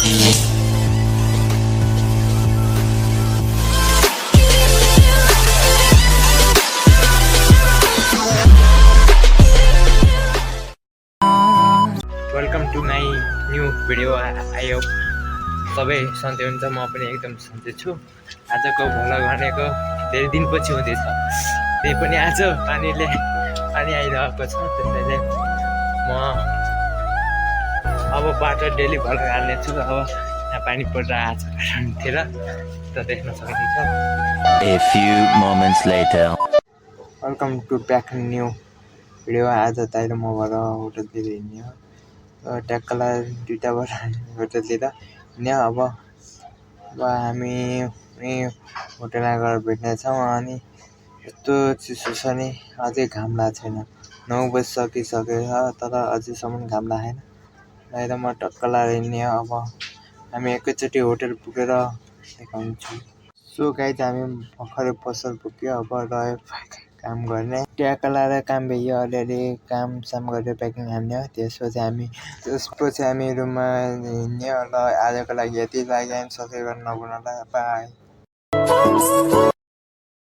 Welcome to my new video. I hope सबै सन्चै हुन्छ। म पनि एकदम सन्चै छु। आजको भ्लग भनेको धेरै दिनपछि हुँदैछ, त्यही पनि आज पानी आइरहेको छ। त्यसैले म अब बाटो डेली भ्लग हाल्नेछु। अब यहाँ पानी परिरहेको छ कारणतिर त देख्न सक्नुहुन्छ। A few moments later. Welcome to back new video. आज ताइर म भएर होटलतिर हिँड्ने हो। ट्याक्कला दुईवटाबाट होटलतिर हिँड्ने। अब हामी होटलमा गएर भेट्नेछौँ। अनि यस्तो चिसो छ नि, अझै घाम लागेको छैन। 9 बजिसकिसकेको छ तर अझैसम्म घाम लागेन। बाहिर म टक्क लाएर हिँड्ने हो। अब हामी एकैचोटि होटल पुगेर देखाउँछु। सो गाइज हामी भर्खरै पसल पुग्यो। अब रह्यो काम गर्ने। ट्याक्क लाएर काम भ्यायो। अलिअलि कामसाम गरेर प्याकिङ हान्ने हो। त्यसपछि हामी रुममा हिँड्ने हो। ल आजको लागि यति। लाइक एन्ड सब्सक्राइब गर्न नभुल्नु होला। बाई।